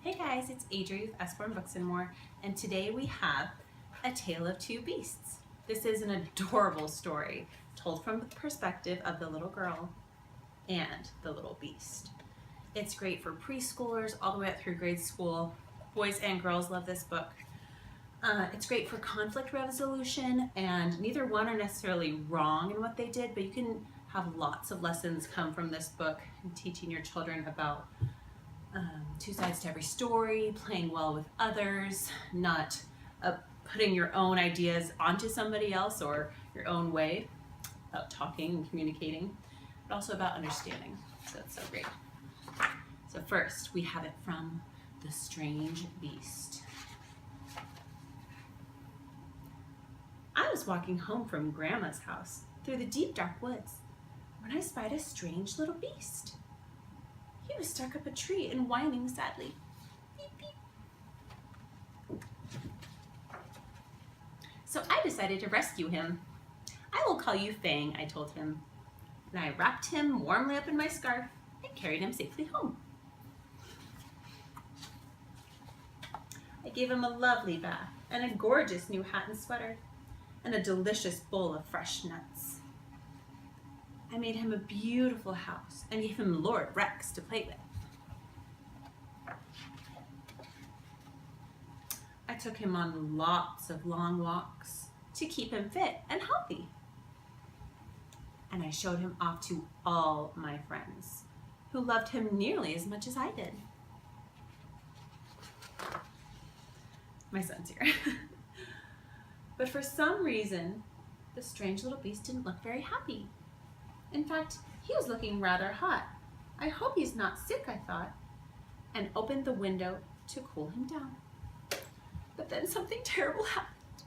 Hey guys, it's Adri with Usborne Books and More, and today we have A Tale of Two Beasts. This is an adorable story told from the perspective of the little girl and the little beast. It's great for preschoolers all the way up through grade school. Boys and girls love this book. It's great for conflict resolution, and neither one are necessarily wrong in what they did, but you can have lots of lessons come from this book and teaching your children about two sides to every story, playing well with others, not putting your own ideas onto somebody else or your own way, about talking and communicating, but also about understanding. So it's so great. So first, we have it from The Strange Beast. I was walking home from Grandma's house through the deep dark woods when I spied a strange little beast. He was stuck up a tree and whining sadly. Beep, beep. So I decided to rescue him. I will call you Fang, I told him. And I wrapped him warmly up in my scarf and carried him safely home. I gave him a lovely bath and a gorgeous new hat and sweater and a delicious bowl of fresh nuts. I made him a beautiful house and gave him Lord Rex to play with. I took him on lots of long walks to keep him fit and healthy. And I showed him off to all my friends, who loved him nearly as much as I did. My son's here. But for some reason, the strange little beast didn't look very happy. In fact, he was looking rather hot. I hope he's not sick, I thought, and opened the window to cool him down. But then something terrible happened.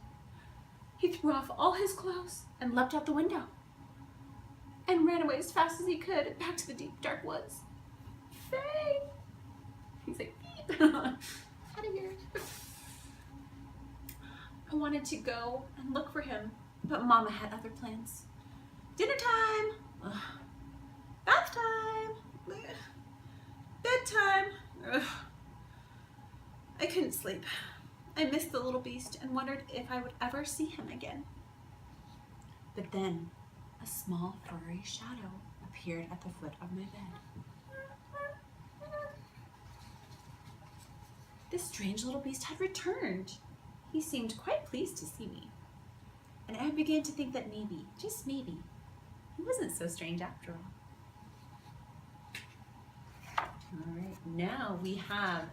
He threw off all his clothes and leapt out the window and ran away as fast as he could back to the deep, dark woods. Fang! He's like, beep! Out of here. I wanted to go and look for him, but Mama had other plans. Dinner time! Ugh. Bath time! Ugh. Bedtime! Ugh. I couldn't sleep. I missed the little beast and wondered if I would ever see him again. But then a small furry shadow appeared at the foot of my bed. This strange little beast had returned. He seemed quite pleased to see me. And I began to think that maybe, just maybe, he wasn't so strange after all. All right, now we have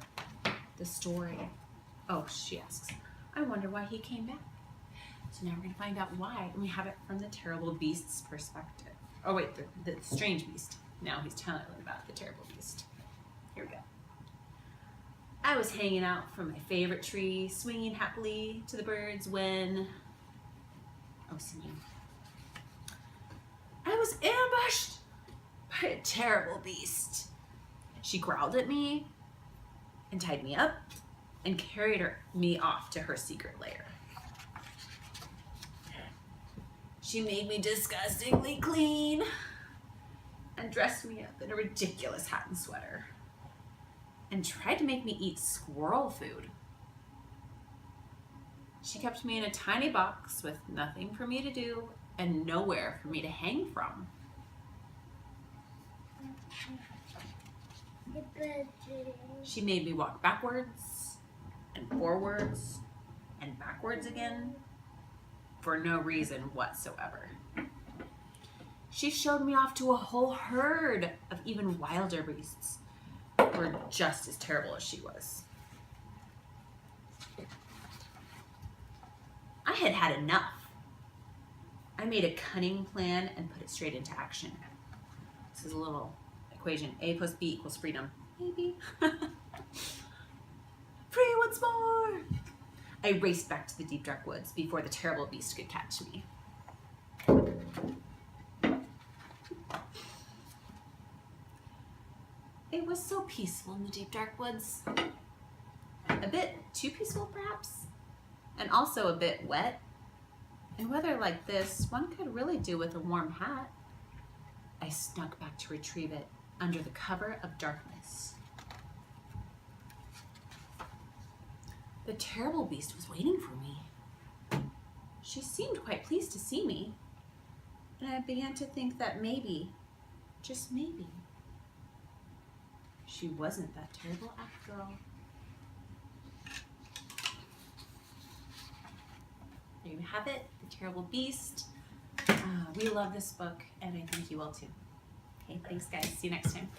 the story. Oh, she asks, I wonder why he came back. So now we're going to find out why, and we have it from the terrible beast's perspective. Oh wait, the strange beast. Now he's telling about the terrible beast. Here we go. I was hanging out from my favorite tree, swinging happily to the birds when... Oh, singing. I was ambushed by a terrible beast. She growled at me and tied me up and carried me off to her secret lair. She made me disgustingly clean and dressed me up in a ridiculous hat and sweater and tried to make me eat squirrel food. She kept me in a tiny box with nothing for me to do and nowhere for me to hang from. She made me walk backwards and forwards and backwards again for no reason whatsoever. She showed me off to a whole herd of even wilder beasts who were just as terrible as she was. I had had enough. I made a cunning plan and put it straight into action. This is a little equation. A plus B equals freedom. Maybe. Free once more! I raced back to the deep dark woods before the terrible beast could catch me. It was so peaceful in the deep dark woods. A bit too peaceful, perhaps, and also a bit wet. In weather like this, one could really do with a warm hat. I snuck back to retrieve it under the cover of darkness. The terrible beast was waiting for me. She seemed quite pleased to see me, and I began to think that maybe, just maybe, she wasn't that terrible after all. There you have it, The Terrible Beast. We love this book, and I think you will too. Okay, thanks guys. See you next time.